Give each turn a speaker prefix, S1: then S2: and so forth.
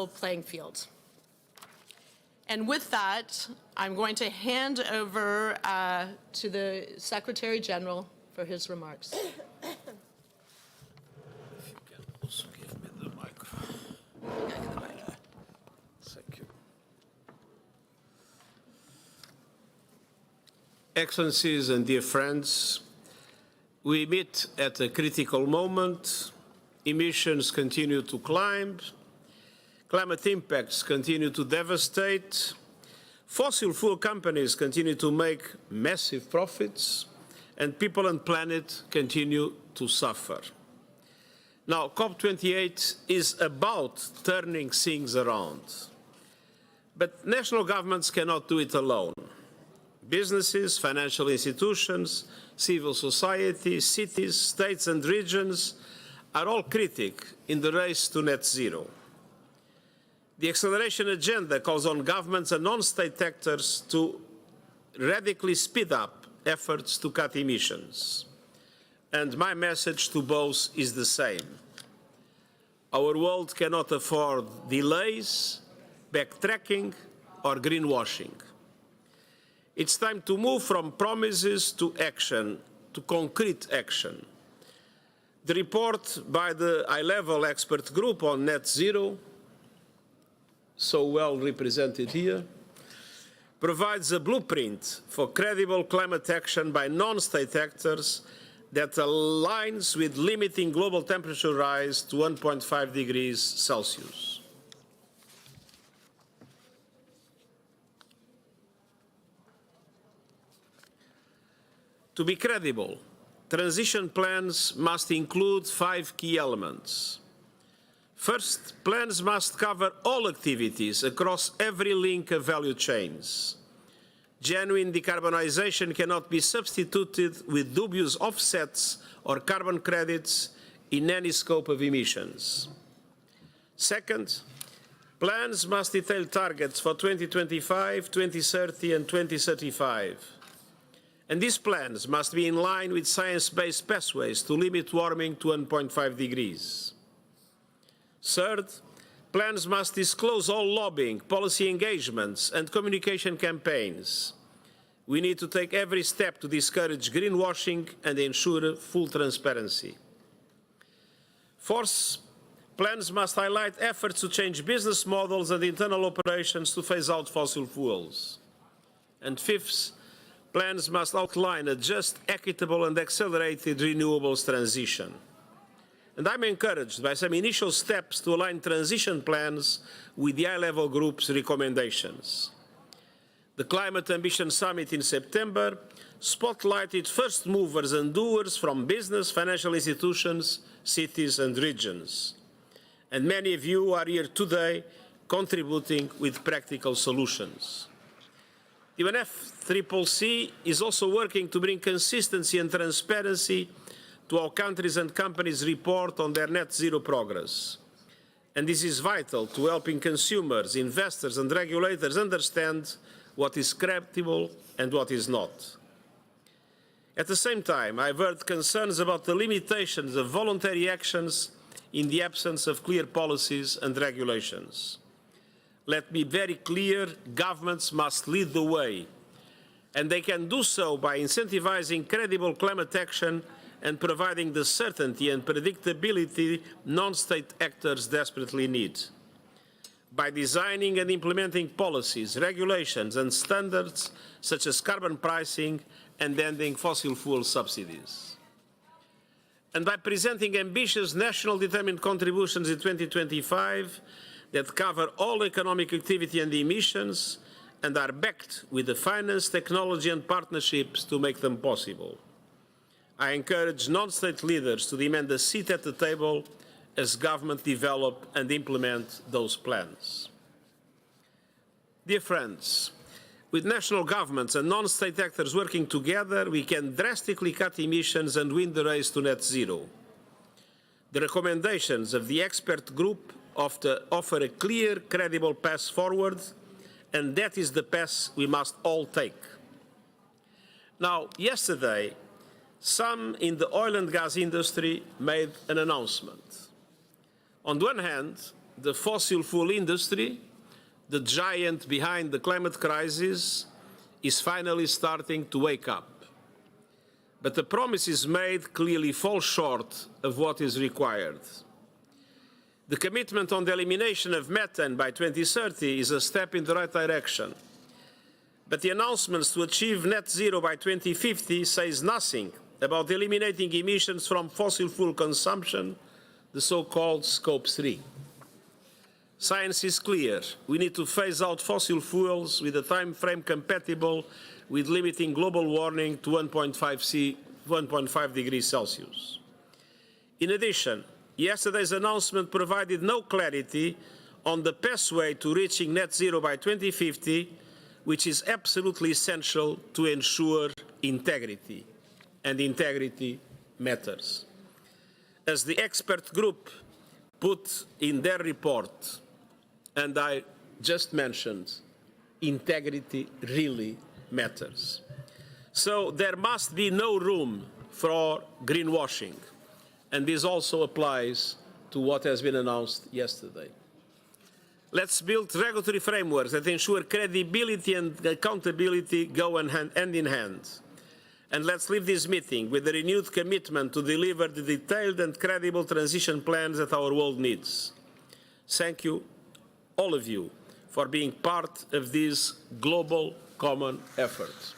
S1: playing field. And with that, I'm going to hand over to the Secretary General for his remarks.
S2: If you can also give me the microphone. Thank you. Excellencies and dear friends, we meet at a critical moment. Emissions continue to climb. Climate impacts continue to devastate. Fossil fuel companies continue to make massive profits, and people and planet continue to suffer. Now, COP28 is about turning things around. But national governments cannot do it alone. Businesses, financial institutions, civil society, cities, states and regions are all critical in the race to net zero. The acceleration agenda calls on governments and non-state actors to radically speed up efforts to cut emissions. And my message to both is the same. Our world cannot afford delays, backtracking, or greenwashing. It's time to move from promises to action, to concrete action. The report by the high-level expert group on net zero, so well represented here, provides a blueprint for credible climate action by non-state actors that aligns with limiting global temperature rise to 1.5 degrees Celsius. To be credible, transition plans must include 5 key elements. First, plans must cover all activities across every link of value chains. Genuine decarbonization cannot be substituted with dubious offsets or carbon credits in any scope of emissions. Second, plans must detail targets for 2025, 2030 and 2035. And these plans must be in line with science-based pathways to limit warming to 1.5 degrees. Third, plans must disclose all lobbying, policy engagements and communication campaigns. We need to take every step to discourage greenwashing and ensure full transparency. Fourth, plans must highlight efforts to change business models and internal operations to phase out fossil fuels. And fifth, plans must outline a just, equitable and accelerated renewables transition. And I'm encouraged by some initial steps to align transition plans with the high-level group's recommendations. The Climate Ambition Summit in September spotlighted first movers and doers from business, financial institutions, cities and regions. And many of you are here today contributing with practical solutions. The UNFCCC is also working to bring consistency and transparency to how countries and companies report on their net zero progress. And this is vital to helping consumers, investors and regulators understand what is credible and what is not. At the same time, I've heard concerns about the limitations of voluntary actions in the absence of clear policies and regulations. Let me be very clear, governments must lead the way, and they can do so by incentivizing credible climate action and providing the certainty and predictability non-state actors desperately need. By designing and implementing policies, regulations and standards such as carbon pricing and ending fossil fuel subsidies. And by presenting ambitious national determined contributions in 2025 that cover all economic activity and emissions and are backed with the finance, technology and partnerships to make them possible. I encourage non-state leaders to demand a seat at the table as governments develop and implement those plans. Dear friends, with national governments and non-state actors working together, we can drastically cut emissions and win the race to net zero. The recommendations of the expert group offer a clear, credible path forward, and that is the path we must all take. Now, yesterday, some in the oil and gas industry made an announcement. On the one hand, the fossil fuel industry, the giant behind the climate crisis, is finally starting to wake up. But the promises made clearly fall short of what is required. The commitment on the elimination of methane by 2030 is a step in the right direction. But the announcements to achieve net zero by 2050 says nothing about eliminating emissions from fossil fuel consumption, the so-called Scope 3. Science is clear. We need to phase out fossil fuels with a time frame compatible with limiting global warming to 1.5 degrees Celsius. In addition, yesterday's announcement provided no clarity on the pathway to reaching net zero by 2050, which is absolutely essential to ensure integrity, and integrity matters. As the expert group put in their report, and I just mentioned, integrity really matters. So there must be no room for greenwashing, and this also applies to what has been announced yesterday. Let's build regulatory frameworks that ensure credibility and accountability go hand in hand. And let's leave this meeting with a renewed commitment to deliver the detailed and credible transition plans that our world needs. Thank you, all of you, for being part of this global common effort.